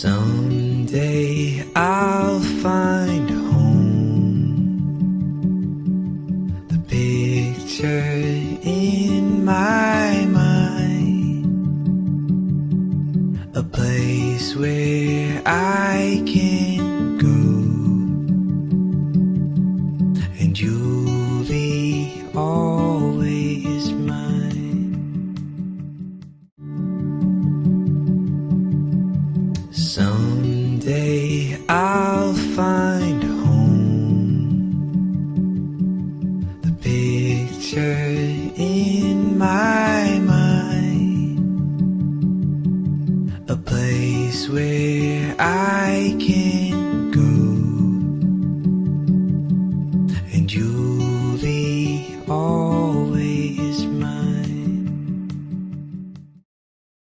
Someday I'll find home, the picture in my mind, a place where I can go, and you'll be always mine. Someday I'll find home, the picture in my mind, a place where